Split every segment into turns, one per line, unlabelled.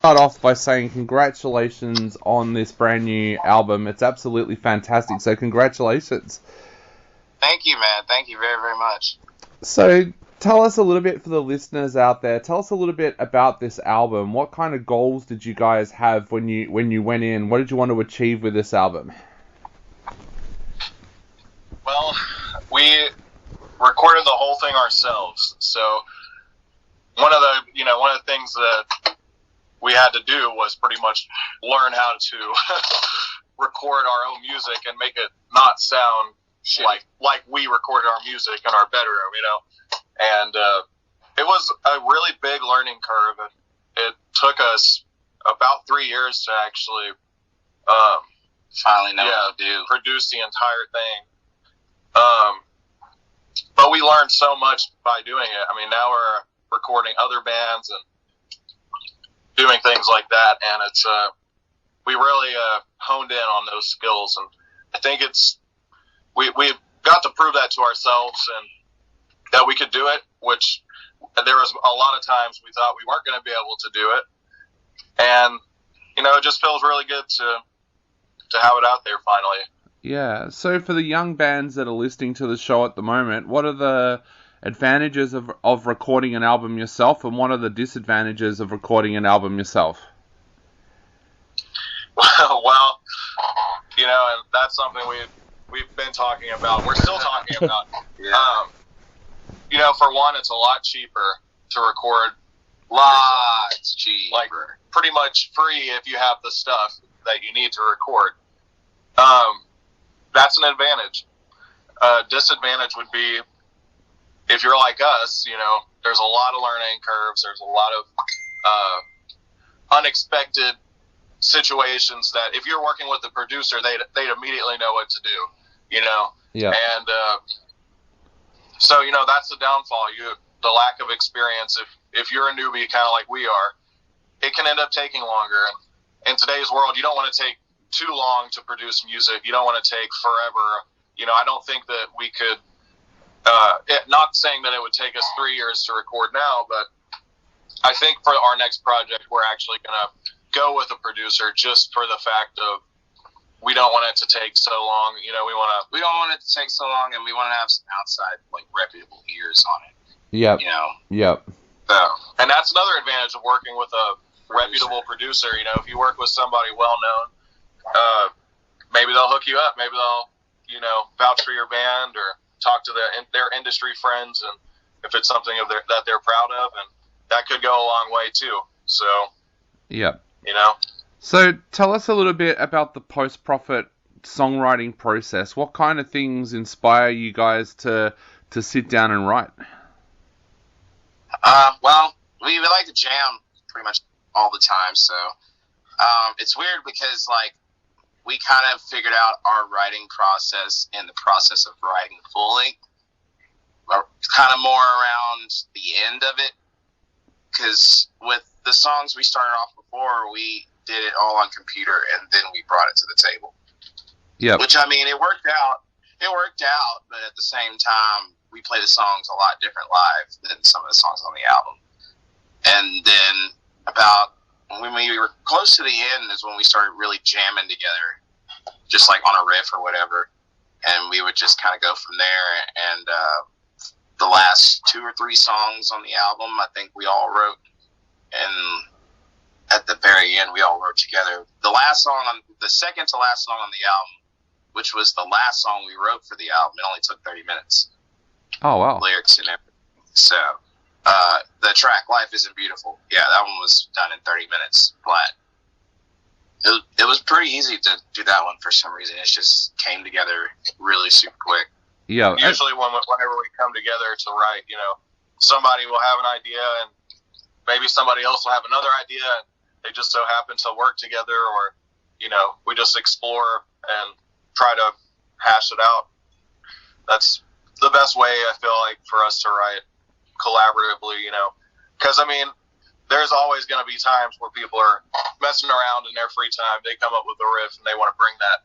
Start off by saying congratulations on this brand new album. It's absolutely fantastic. So congratulations.
Thank you, man. Thank you very, very much.
So tell us a little bit for the listeners out there. Tell us a little bit about this album. What kind of goals did you guys have when you went in? What did you want to achieve with this album?
Well, we recorded the whole thing ourselves. So one of the things that we had to do was pretty much learn how to record our own music and make it not sound like we recorded our music in our bedroom, And it was a really big learning curve, and it took us about 3 years to actually finally know what to do, produce the entire thing. But we learned so much by doing it. I mean, now we're recording other bands and doing things like that, and it's we really honed in on those skills, and I think we got to prove that to ourselves and that we could do it, which there was a lot of times we thought we weren't going to be able to do it, and it just feels really good to have it out there finally.
Yeah, so for the young bands that are listening to the show at the moment, what are the advantages of recording an album yourself, and what are the disadvantages of recording an album yourself?
Well, and that's something we've been talking about. We're still talking about. For one, it's a lot cheaper to record. Lots cheaper. Like pretty much free if you have the stuff that you need to record. That's an advantage. Disadvantage would be if you're like us, there's a lot of learning curves. There's a lot of unexpected situations that if you're working with a producer, they'd immediately know what to do,
Yeah.
And so that's the downfall. The lack of experience. If you're a newbie, kind of like we are, it can end up taking longer. And in today's world, you don't want to take too long to produce music. You don't want to take forever. I don't think that we could. Not saying that it would take us 3 years to record now, but I think for our next project, we're actually going to go with a producer just for the fact of we don't want it to take so long. We don't want it to take so long, and we want to have some outside, reputable ears on it.
Yep. Yep.
So, and that's another advantage of working with a reputable producer. If you work with somebody well known, maybe they'll hook you up. Maybe they'll, vouch for your band or talk to their industry friends, and if it's something that they're proud of, and that could go a long way too. So,
yep.
you
So tell us a little bit about the post-profit songwriting process. What kind of things inspire you guys to sit down and write?
Well, we like to jam pretty much all the time, so it's weird because we kind of figured out our writing process in the process of writing fully, kind of more around the end of it, because with the songs we started off before, we did it all on computer, and then we brought it to the table.
Yeah.
Which, it worked out. It worked out, but at the same time, we play the songs a lot different live than some of the songs on the album. And then about when we were close to the end is when we started really jamming together, just on a riff or whatever. And we would just kind of go from there. And the last 2 or 3 songs on the album, I think we all wrote. And at the very end, we all wrote together. The second to last song on the album, which was the last song we wrote for the album, it only took 30 minutes.
Oh, wow.
Lyrics and everything. So, the track Life Isn't Beautiful, yeah, that one was done in 30 minutes flat. It was pretty easy to do that one for some reason. It just came together really super quick.
Yeah.
Usually whenever we come together to write, somebody will have an idea and maybe somebody else will have another idea, and they just so happen to work together, or, we just explore and try to hash it out. That's the best way, I feel like, for us to write collaboratively, because there's always going to be times where people are messing around in their free time. They come up with a riff and they want to bring that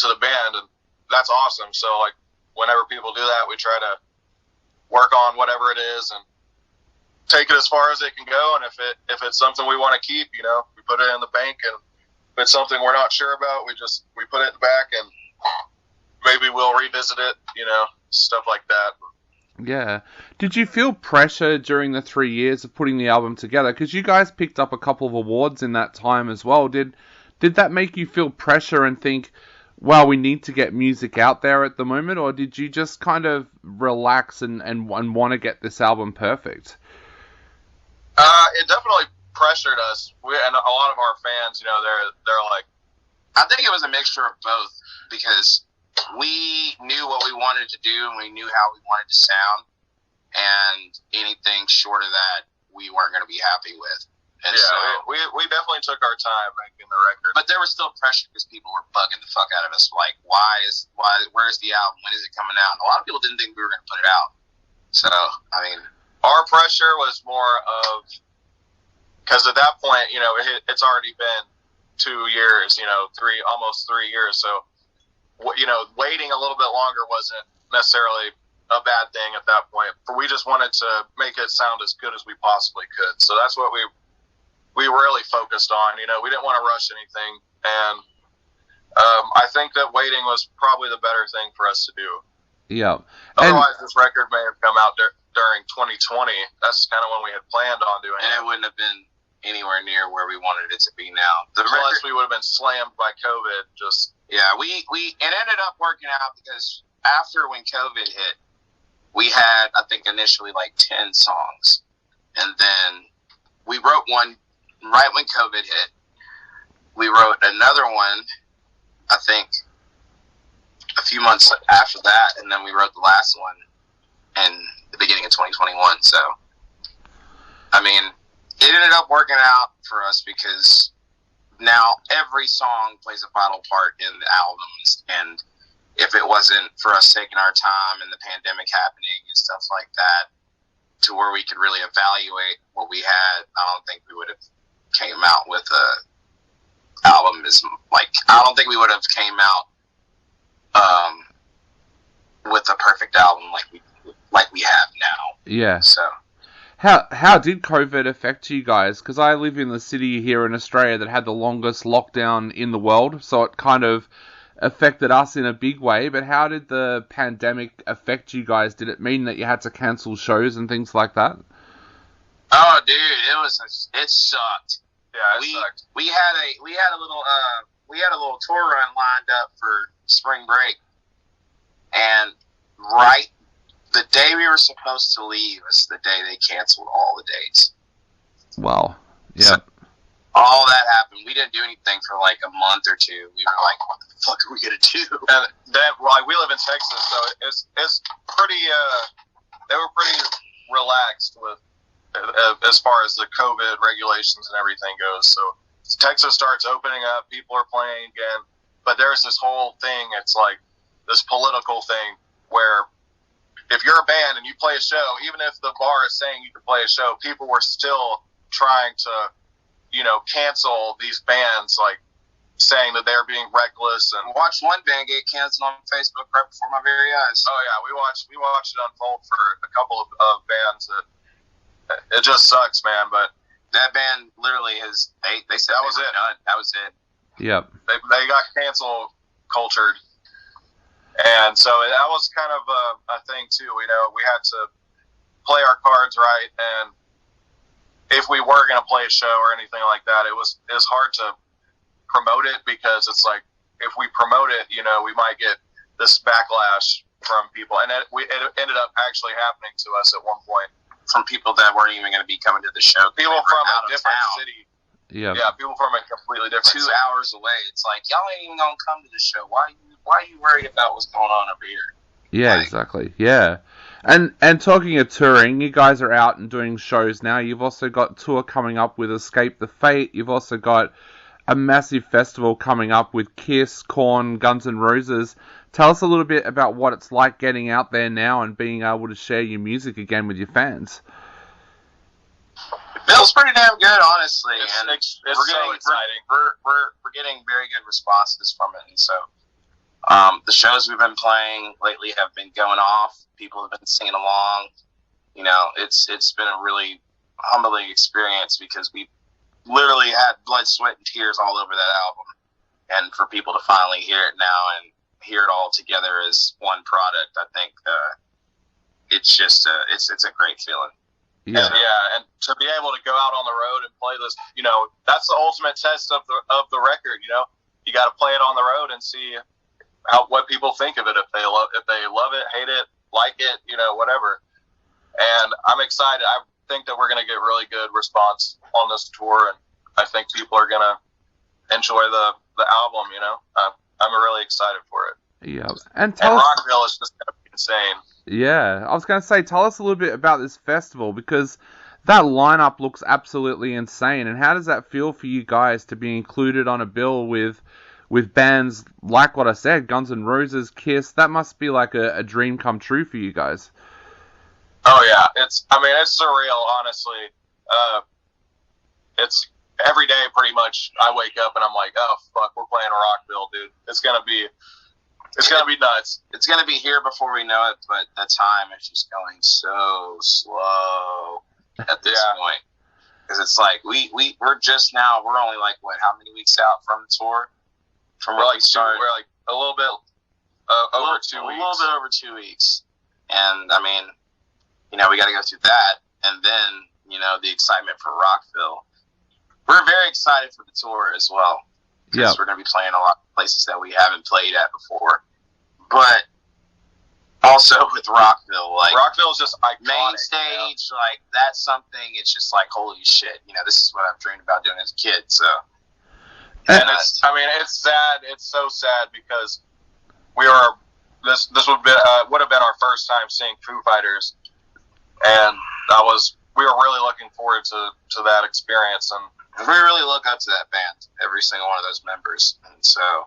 to the band, and that's awesome. So whenever people do that, we try to work on whatever it is and
take it as far as it can go, and if it's something we want to keep, we put it in the bank, and if it's something we're not sure about, we put it in the back, and maybe we'll revisit it, stuff like that.
Yeah. Did you feel pressure during the 3 years of putting the album together? Because you guys picked up a couple of awards in that time as well. Did that make you feel pressure and think, well, we need to get music out there at the moment, or did you just kind of relax and want to get this album perfect?
It definitely pressured us. And a lot of our fans, they're like,
I think it was a mixture of both, because we knew what we wanted to do and we knew how we wanted to sound, and anything short of that we weren't going to be happy with. And
yeah,
so
we definitely took our time making the record.
But there was still pressure because people were bugging the fuck out of us, like, where's the album? When is it coming out? And a lot of people didn't think we were going to put it out. So, I mean,
our pressure was more of, because at that point, it's already been 2 years, almost 3 years. So, waiting a little bit longer wasn't necessarily a bad thing at that point. But we just wanted to make it sound as good as we possibly could. So that's what we really focused on. We didn't want to rush anything. And I think that waiting was probably the better thing for us to do.
Yeah.
Otherwise, this record may have come out during 2020. That's kind of when we had planned on doing it.
And it wouldn't have been anywhere near where we wanted it to be now.
Plus, we would have been slammed by COVID.
Yeah, it ended up working out because after when COVID hit, we had, I think, initially like 10 songs. And then we wrote one right when COVID hit. We wrote another one, I think, a few months after that. And then we wrote the last one in the beginning of 2021. So, I mean, it ended up working out for us because now every song plays a vital part in the albums. And if it wasn't for us taking our time and the pandemic happening and stuff like that, to where we could really evaluate what we had, I don't think we would have came out with a album I don't think we would have came out with a perfect album like we have now.
Yeah.
So
how did COVID affect you guys? Because I live in the city here in Australia that had the longest lockdown in the world, so it kind of affected us in a big way. But how did the pandemic affect you guys? Did it mean that you had to cancel shows and things like that?
Oh, dude, it sucked.
Yeah, it sucked.
We had a little tour run lined up for spring break, and right the day we were supposed to leave was the day they canceled all the dates.
Wow. Yeah.
So, all that happened. We didn't do anything for like a month or two. We were like, what the fuck are we going to do?
And then, we live in Texas, so it's pretty, they were pretty relaxed with, as far as the COVID regulations and everything goes. So Texas starts opening up, people are playing again, but there's this whole thing, it's like this political thing where if you're a band and you play a show, even if the bar is saying you can play a show, people were still trying to, cancel these bands, like saying that they're being reckless. And
watched one band get canceled on Facebook right before my very eyes.
Oh yeah, we watched it unfold for a couple of bands. That it just sucks, man. But
that band literally they said that was it. Done. That was it.
Yep.
They got cancel cultured, and so that was kind of a thing too. We had to play our cards right, and if we were going to play a show or anything like that, it was hard to promote it because it's like if we promote it, we might get this backlash from people, and it ended up actually happening to us at one point
from people that weren't even going to be coming to the show.
People from a different city.
Yeah.
Yeah, people from a completely different
2 hours away. It's like, y'all ain't even going to come to the show. Why are you worried about what's going on over here?
Yeah, exactly. Yeah. And talking of touring, you guys are out and doing shows now. You've also got tour coming up with Escape the Fate. You've also got a massive festival coming up with Kiss, Korn, Guns N' Roses. Tell us a little bit about what it's like getting out there now and being able to share your music again with your fans.
It feels pretty damn good, honestly.
It's so exciting.
We're getting very good responses from it, and so the shows we've been playing lately have been going off. People have been singing along. It's been a really humbling experience because we literally had blood, sweat, and tears all over that album. And for people to finally hear it now and hear it all together as one product, I think it's just it's a great feeling.
Yeah.
And to be able to go out on the road and play this, that's the ultimate test of the record. You got to play it on the road and see what people think of it. If they love it, hate it, like it, whatever. And I'm excited. I think that we're going to get really good response on this tour, and I think people are going to enjoy the album. I'm really excited for it.
Yeah, and
Rockville is just going to be insane.
Yeah, I was going to say, tell us a little bit about this festival, because that lineup looks absolutely insane. And how does that feel for you guys to be included on a bill with bands like what I said, Guns N' Roses, Kiss? That must be like a dream come true for you guys.
Oh yeah, it's surreal, honestly. It's every day pretty much. I wake up and I'm like, oh fuck, we're playing Rockville, dude. It's gonna be nuts. It's gonna be here before we know it, but the time is just going so slow at this point. Because it's like we're only like how many weeks out from the tour? From where we started, we're like a little bit over 2 weeks. A little bit over 2 weeks, and I mean, we got to go through that, and then the excitement for Rockville. We're very excited for the tour as well. Because we're going to be playing a lot of places that we haven't played at before. But also with Rockville, Rockville's just iconic. Main stage, that's something. It's just like, holy shit, this is what I've dreamed about doing as a kid. So, and it's sad. It's so sad because this would have been our first time seeing Foo Fighters, and we were really looking forward to that experience. And we really look up to that band, every single one of those members. And so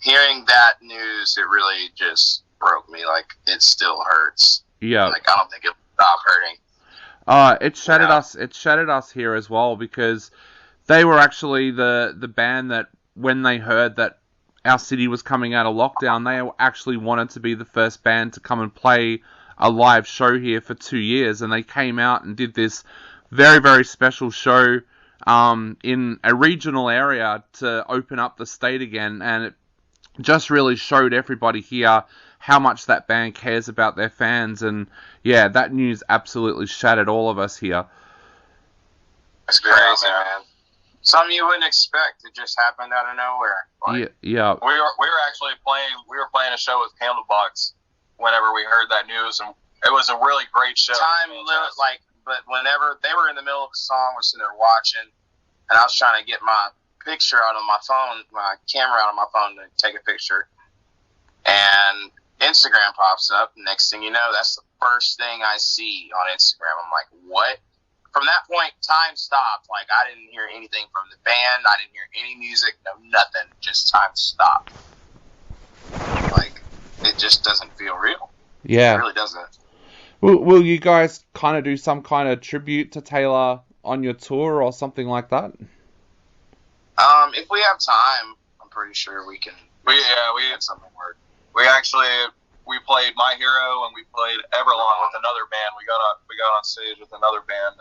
hearing that news, it really just broke me. It still hurts.
Yeah.
I don't think it'll stop hurting.
It shattered us. It shattered us here as well, because they were actually the band that, when they heard that our city was coming out of lockdown, they actually wanted to be the first band to come and play a live show here for 2 years. And they came out and did this very, very special show in a regional area to open up the state again, and it just really showed everybody here how much that band cares about their fans. And yeah, that news absolutely shattered all of us here.
It's crazy, man. Something you wouldn't expect. It just happened out of nowhere.
Yeah.
We were actually playing a show with Candlebox whenever we heard that news, and it was a really great show. But whenever they were in the middle of a song, we're sitting there watching, and I was trying to get my picture out of my phone, my camera out of my phone to take a picture, and Instagram pops up. Next thing you know, that's the first thing I see on Instagram. I'm like, what? From that point, time stopped. I didn't hear anything from the band. I didn't hear any music, no nothing. Just time stopped. It just doesn't feel real.
Yeah.
It really doesn't.
Will you guys kind of do some kind of tribute to Taylor on your tour or something like that?
If we have time, I'm pretty sure we can. We had something work. We played My Hero and we played Everlong with another band. We got on stage with another band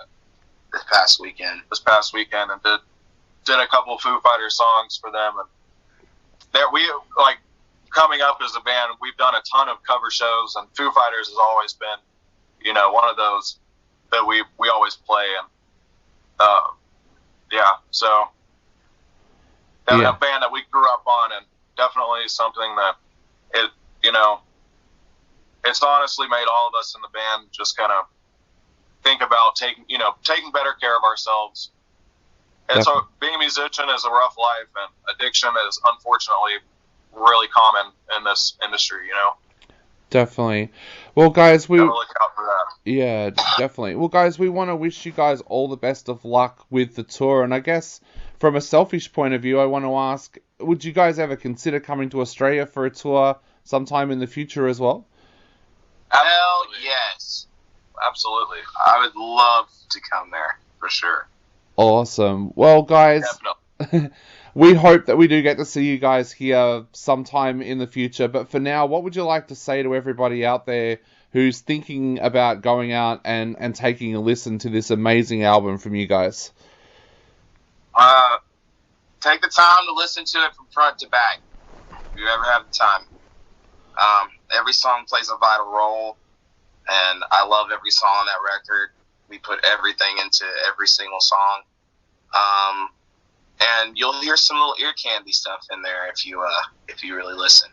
this past weekend and did a couple of Foo Fighters songs for them. And there coming up as a band, we've done a ton of cover shows, and Foo Fighters has always been one of those that we always play. And so a band that we grew up on, and definitely something that it's honestly made all of us in the band just kind of think about taking better care of ourselves. And so being a musician is a rough life, and addiction is unfortunately really common in this industry,
Definitely. Well, guys, we
gotta look out for that.
Yeah, definitely. Well, guys, we want to wish you guys all the best of luck with the tour. And I guess from a selfish point of view, I want to ask, would you guys ever consider coming to Australia for a tour sometime in the future as well?
Hell yes. Absolutely. I would love to come there, for sure.
Awesome. Well, guys,
Definitely.
We hope that we do get to see you guys here sometime in the future. But for now, what would you like to say to everybody out there who's thinking about going out and taking a listen to this amazing album from you guys?
Take the time to listen to it from front to back, if you ever have the time. Every song plays a vital role, and I love every song on that record. We put everything into every single song. And you'll hear some little ear candy stuff in there if you really listen.